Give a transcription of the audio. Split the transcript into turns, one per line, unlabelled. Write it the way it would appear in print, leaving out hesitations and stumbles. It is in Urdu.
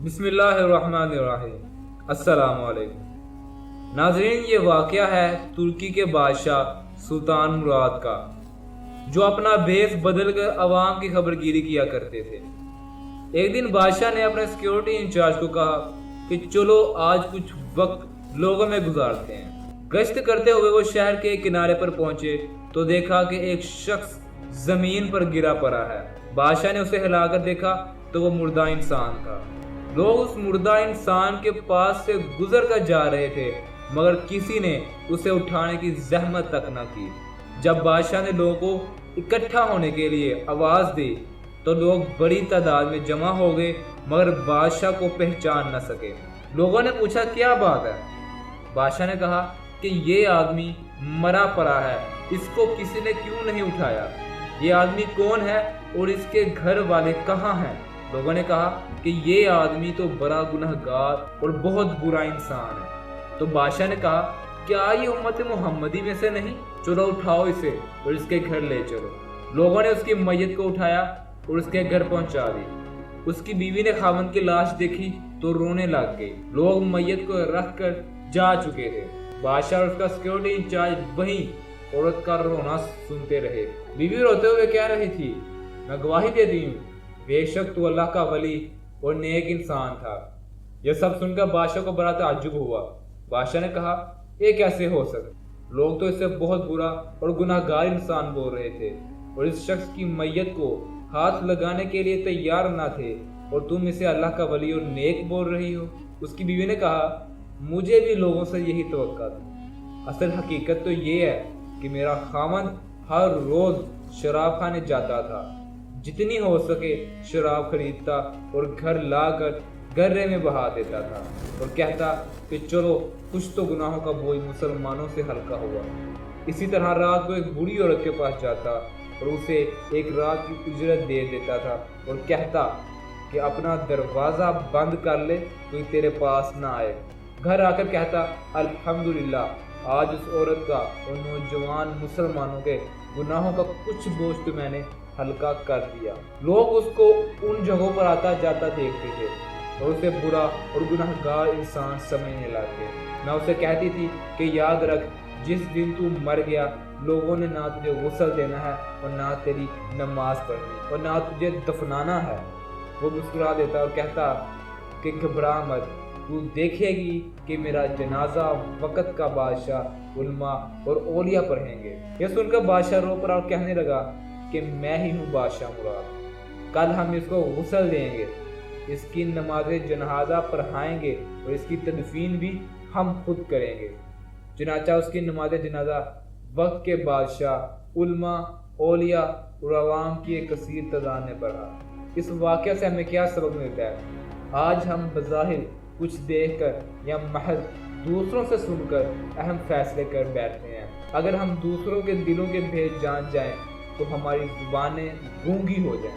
بسم اللہ الرحمن الرحیم۔ السلام علیکم ناظرین، یہ واقعہ ہے ترکی کے بادشاہ سلطان مراد کا، جو اپنا بھیس بدل کر عوام کی خبر گیری کیا کرتے تھے۔ ایک دن بادشاہ نے اپنے سیکیورٹی انچارج کو کہا کہ چلو آج کچھ وقت لوگوں میں گزارتے ہیں۔ گشت کرتے ہوئے وہ شہر کے کنارے پر پہنچے تو دیکھا کہ ایک شخص زمین پر گرا پڑا ہے۔ بادشاہ نے اسے ہلا کر دیکھا تو وہ مردہ انسان تھا۔ لوگ اس مردہ انسان کے پاس سے گزر کر جا رہے تھے، مگر کسی نے اسے اٹھانے کی زحمت تک نہ کی۔ جب بادشاہ نے لوگوں کو اکٹھا ہونے کے لیے آواز دی تو لوگ بڑی تعداد میں جمع ہو گئے، مگر بادشاہ کو پہچان نہ سکے۔ لوگوں نے پوچھا کیا بات ہے؟ بادشاہ نے کہا کہ یہ آدمی مرا پڑا ہے، اس کو کسی نے کیوں نہیں اٹھایا؟ یہ آدمی کون ہے اور اس کے گھر والے کہاں ہیں؟ لوگوں نے کہا کہ یہ آدمی تو بڑا گنہگار اور بہت برا انسان ہے۔ تو بادشاہ نے کہا کیا یہ امت محمدی میں سے نہیں؟ چلو اٹھاؤ اسے اور اس کے گھر لے چلو۔ لوگوں نے اس کی میت کو اٹھایا اور اس کے گھر پہنچا دی۔ اس کی بیوی نے خاوند کی لاش دیکھی تو رونے لگ گئی۔ لوگ میت کو رکھ کر جا چکے تھے۔ بادشاہ اور اس کا سیکیورٹی انچارج وہیں عورت کا رونا سنتے رہے۔ بیوی روتے ہوئے کہہ رہی تھی، میں گواہی دیتی ہوں، بے شک تو اللہ کا ولی اور نیک انسان تھا۔ یہ سب سن کر بادشاہ کو بڑا تعجب ہوا۔ بادشاہ نے کہا یہ کیسے ہو سکتا؟ لوگ تو اس سے بہت برا اور گناہ گار انسان بول رہے تھے، اور اس شخص کی میت کو ہاتھ لگانے کے لیے تیار نہ تھے، اور تم اسے اللہ کا ولی اور نیک بول رہی ہو۔ اس کی بیوی نے کہا مجھے بھی لوگوں سے یہی توقع تھا۔ اصل حقیقت تو یہ ہے کہ میرا خاوند ہر روز شراب خانے جاتا تھا، جتنی ہو سکے شراب خریدتا اور گھر لا کر گرے میں بہا دیتا تھا اور کہتا کہ چلو کچھ تو گناہوں کا بوجھ مسلمانوں سے ہلکا ہوا۔ اسی طرح رات کو ایک بوڑھی عورت کے پاس جاتا اور اسے ایک رات کی اجرت دے دیتا تھا اور کہتا کہ اپنا دروازہ بند کر لے، کوئی تیرے پاس نہ آئے۔ گھر آ کر کہتا الحمدللہ، آج اس عورت کا اور نوجوان مسلمانوں کے گناہوں کا کچھ بوجھ تو میں نے ہلکا کر دیا۔ لوگ اس کو ان جگہوں پر آتا جاتا دیکھتے تھے اور اسے برا اور گناہ گار انسان سمجھنے لگے۔ میں اسے کہتی تھی کہ یاد رکھ، جس دن تو مر گیا لوگوں نے نہ تجھے غسل دینا ہے اور نہ تیری نماز پڑھنی اور نہ تجھے دفنانا ہے۔ وہ مسکرا دیتا اور کہتا کہ گھبرا مت، تو دیکھے گی کہ میرا جنازہ وقت کا بادشاہ علماء اور اولیاء پڑھیں گے۔ یہ سن کر بادشاہ رو پڑا اور کہنے لگا کہ میں ہی ہوں بادشاہ مراد، کل ہم اس کو غسل دیں گے، اس کی نماز جنازہ پڑھائیں گے اور اس کی تدفین بھی ہم خود کریں گے۔ چنانچہ اس کی نماز جنازہ وقت کے بادشاہ، علماء، اولیاء اور عوام کی ایک کثیر تعداد نے پڑھا۔ اس واقعہ سے ہمیں کیا سبق ملتا ہے؟ آج ہم بظاہر کچھ دیکھ کر یا محض دوسروں سے سن کر اہم فیصلے کر بیٹھتے ہیں۔ اگر ہم دوسروں کے دلوں کے بھید جان جائیں تو ہماری زبانیں گونگی ہو جائیں۔